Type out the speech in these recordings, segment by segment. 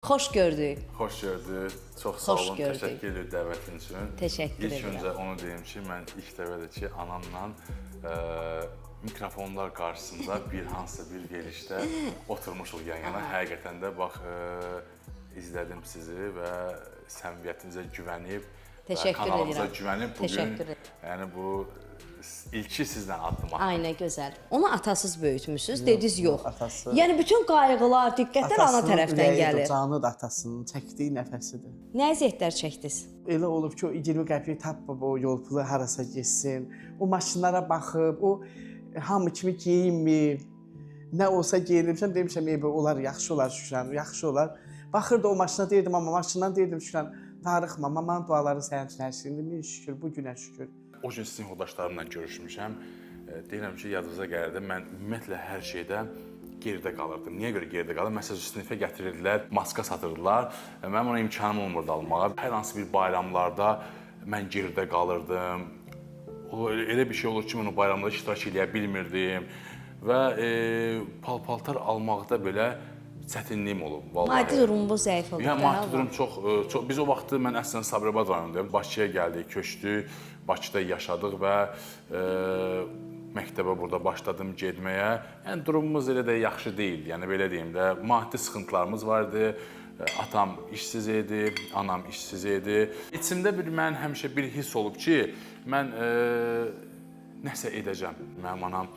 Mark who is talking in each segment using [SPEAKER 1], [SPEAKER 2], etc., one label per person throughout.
[SPEAKER 1] Xoş gördük.
[SPEAKER 2] Xoş gördük. Çox sağ
[SPEAKER 1] Xoş
[SPEAKER 2] olun.
[SPEAKER 1] gördük.
[SPEAKER 2] Təşəkkür edirəm dəvətin üçün.
[SPEAKER 1] Təşəkkür
[SPEAKER 2] İlk
[SPEAKER 1] edirəm.
[SPEAKER 2] öncə onu deyim ki, mən ilk dəfədir ki, anamla mikrofonlar qarşısında bir hansısa bir verilişdə oturmuşuq yan-yana. Həqiqətən də bax izlədim sizi və səmimiyyətinizə güvənib və kanalımıza güvənib bu gün yəni bu ilki sizlə addım atdım.
[SPEAKER 1] Aynə gözəl. Onu atasız böyütmüsünüz, dediniz yox.
[SPEAKER 3] Atası.
[SPEAKER 1] Yəni bütün qayğılar, diqqətlər ana tərəfdən gəlir.
[SPEAKER 3] Canı da atasının çəkdiyi nəfəsidir.
[SPEAKER 1] Nə əziyyətlər çəkdiniz?
[SPEAKER 3] Elə olub ki, o 20 qəpik tapıb o yol pulu harasa getsin. O maşınlara baxıb, o hamı kimi geyinmir. Nə olsa geyinmişəm, demişəm, ey olar, yaxşı olar Şükran, yaxşı olar. Baxırdı o maşına deyirdim, amma maşından deyirdim Şükran, darıxma, mamanın duaları sənin üçün hər şeyindir. Min şükür, bu günə şükür.
[SPEAKER 2] O gün sizin yoldaşlarımla görüşmüşəm. Deyirəm ki, yadınıza gəlirdi, mən ümumiyyətlə hər şeydə geridə qalırdım. Niyə görə geridə qalırdım? Məsələn, sinifə gətirirdilər, maska satırdılar. Mənim ona imkanım olmurdu almağa. Hər hansı bir bayramlarda mən geridə qalırdım. Elə bir şey olur ki, mən o bayramda iştirak edə bilmirdim. Və pal-paltar almaqda belə çətinliyim olub vallahi.
[SPEAKER 1] Maddi durumu zəif olub.
[SPEAKER 2] Yəni maddi durum çox biz o vaxtı mən əslən Sabirabad rayonundayım. Bakıya gəldik, köçdük, Bakıda yaşadıq və məktəbə burada başladım getməyə. Yəni durumumuz elə də yaxşı deyildi. Yəni belə deyim də, maddi sıxıntılarımız vardı. Atam işsiz idi, anam işsiz idi. İçimdə mən həmişə bir hiss olub ki, mən nəsə edəcəm. Mənim anam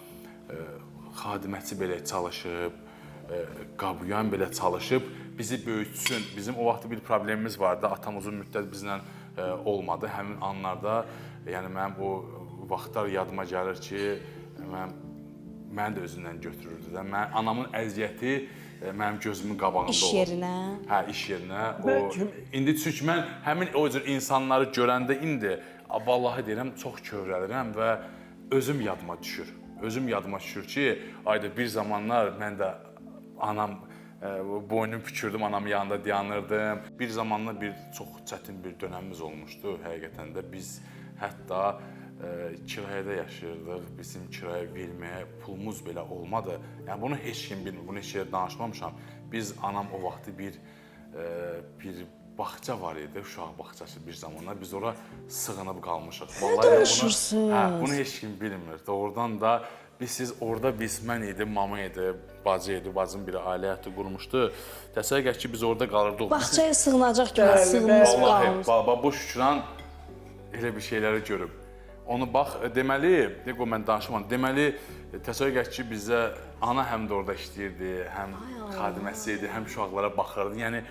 [SPEAKER 2] xadiməçi belə çalışıb, qabuyan belə çalışıb bizi böyütsün. Bizim o vaxt bir problemimiz vardı. Atam uzun müddət bizlə olmadı. Həmin anlarda, yəni mənim o vaxtlar yadıma gəlir ki, məni də özündən götürürdü də. Anamın əziyyəti mənim gözümün qabağında oldu.
[SPEAKER 1] İş yerinə?
[SPEAKER 2] Hə, iş yerinə. İndi çünki mən həmin o cür insanları görəndə indi vallahi deyirəm, çox kövrəlirəm və özüm yadıma düşür. Özüm yadıma düşür ki, ayda bir zamanlar mən də anam boynum bükürdüm, anamın yanında dayanırdım. Bir zamanlar çox çətin bir dönəmimiz olmuşdu. Həqiqətən də biz hətta kirayədə yaşayırdıq. Bizim kirayə verməyə pulumuz belə olmadı. Yəni bunu heç kim bilmir, bunu heç yerə danışmamışam. Biz anam o vaxtı bir bağça var idi, uşaq bağçası bir zamanlar. Biz ora sığınıb qalmışıq.
[SPEAKER 1] Nə danışırsınız?
[SPEAKER 2] Hə, bunu heç kim bilmir. Doğrudan da mən idim, mama idi, bacı idi, bacım bir ailə həyatı qurmuşdu. Təsəvvür et ki, biz orada qalırdıq.
[SPEAKER 1] Bağçaya sığınacaq kimi sığınmış qalmış.
[SPEAKER 2] Vallahi bu Şükran elə bir şeyləri görüb. Onu bax, deməli, mən danışmam, deməli, təsəvvür et ki, bizə ana həm də orada işləyirdi, həm xadiməsi idi, həm uşaqlara baxırdı. Yəni